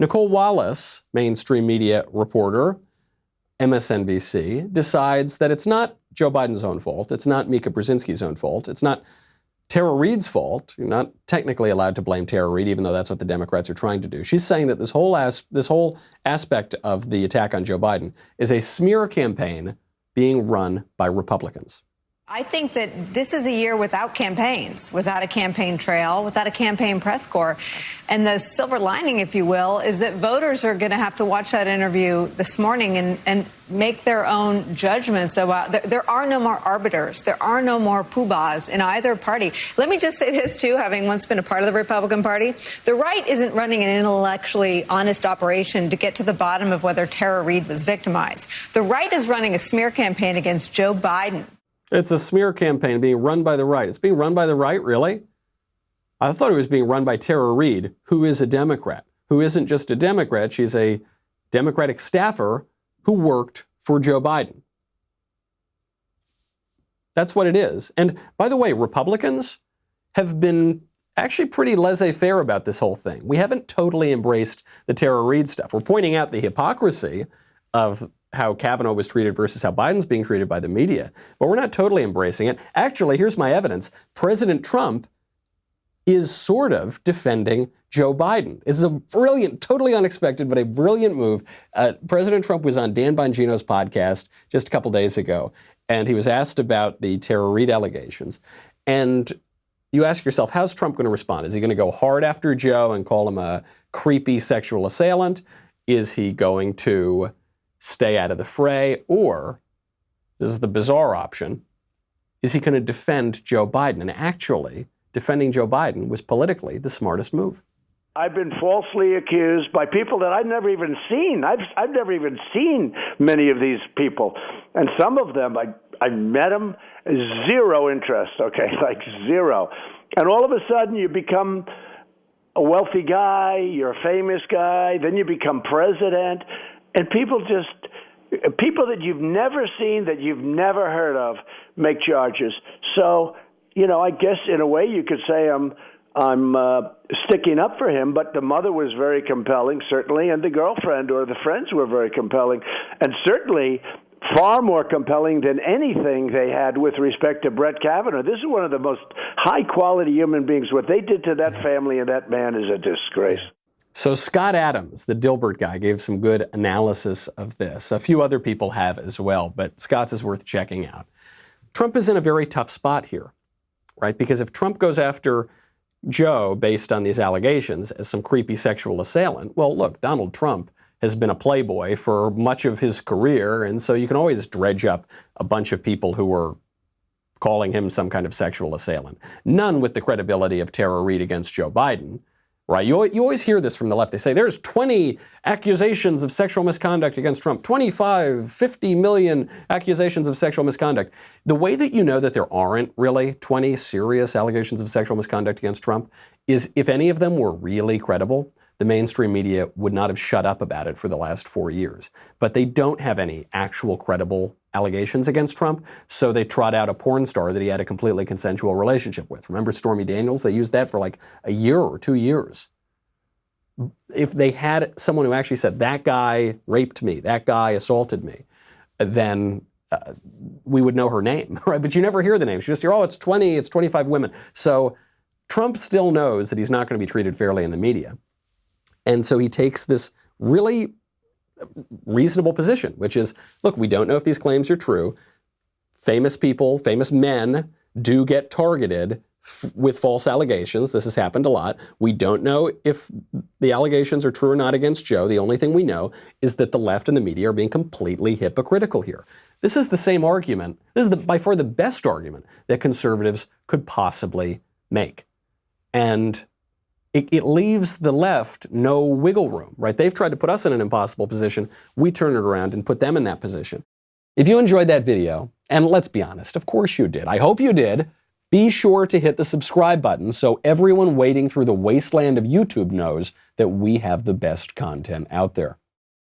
Nicole Wallace, mainstream media reporter, MSNBC, decides that it's not Joe Biden's own fault. It's not Mika Brzezinski's own fault. It's not Tara Reade's fault. You're not technically allowed to blame Tara Reade, even though that's what the Democrats are trying to do. She's saying that this whole aspect of the attack on Joe Biden is a smear campaign being run by Republicans. I think that this is a year without campaigns, without a campaign trail, without a campaign press corps. And the silver lining, if you will, is that voters are going to have to watch that interview this morning and make their own judgments about. There are no more arbiters. There are no more poobahs in either party. Let me just say this, too, having once been a part of the Republican Party. The right isn't running an intellectually honest operation to get to the bottom of whether Tara Reade was victimized. The right is running a smear campaign against Joe Biden. It's a smear campaign being run by the right. It's being run by the right, really? I thought it was being run by Tara Reade, who is a Democrat, who isn't just a Democrat. She's a Democratic staffer who worked for Joe Biden. That's what it is. And by the way, Republicans have been actually pretty laissez-faire about this whole thing. We haven't totally embraced the Tara Reade stuff. We're pointing out the hypocrisy of how Kavanaugh was treated versus how Biden's being treated by the media. But we're not totally embracing it. Actually, here's my evidence. President Trump is sort of defending Joe Biden. It's a brilliant, totally unexpected, but a brilliant move. President Trump was on Dan Bongino's podcast just a couple days ago, and he was asked about the Tara Reade allegations. And you ask yourself, how's Trump going to respond? Is he going to go hard after Joe and call him a creepy sexual assailant? Is he going to stay out of the fray? Or, this is the bizarre option, is he going to defend Joe Biden? And actually, defending Joe Biden was politically the smartest move. I've been falsely accused by people that I've never even seen. I've never even seen many of these people. And some of them, I met them, zero interest, okay, like zero. And all of a sudden you become a wealthy guy, you're a famous guy, then you become president. And people that you've never seen, that you've never heard of, make charges. So, I guess in a way you could say I'm sticking up for him, but the mother was very compelling, certainly, and the girlfriend or the friends were very compelling, and certainly far more compelling than anything they had with respect to Brett Kavanaugh. This is one of the most high-quality human beings. What they did to that family and that man is a disgrace. So Scott Adams, the Dilbert guy, gave some good analysis of this. A few other people have as well, but Scott's is worth checking out. Trump is in a very tough spot here, right? Because if Trump goes after Joe based on these allegations as some creepy sexual assailant, well, look, Donald Trump has been a playboy for much of his career, and so you can always dredge up a bunch of people who were calling him some kind of sexual assailant. None with the credibility of Tara Reade against Joe Biden. Right. You always hear this from the left. They say there's 20 accusations of sexual misconduct against Trump, 25, 50 million accusations of sexual misconduct. The way that you know that there aren't really 20 serious allegations of sexual misconduct against Trump is if any of them were really credible, the mainstream media would not have shut up about it for the last 4 years. But they don't have any actual credible allegations against Trump, so they trot out a porn star that he had a completely consensual relationship with. Remember Stormy Daniels? They used that for like a year or 2 years. If they had someone who actually said, that guy raped me, that guy assaulted me, then we would know her name, right? But you never hear the name. You just hear, it's 20, it's 25 women. So Trump still knows that he's not going to be treated fairly in the media. And so he takes this really reasonable position, which is, look, we don't know if these claims are true. Famous people, famous men do get targeted with false allegations. This has happened a lot. We don't know if the allegations are true or not against Joe. The only thing we know is that the left and the media are being completely hypocritical here. This is the same argument. This is by far the best argument that conservatives could possibly make. And it leaves the left no wiggle room, right? They've tried to put us in an impossible position. We turn it around and put them in that position. If you enjoyed that video, and let's be honest, of course you did. I hope you did. Be sure to hit the subscribe button so everyone wading through the wasteland of YouTube knows that we have the best content out there.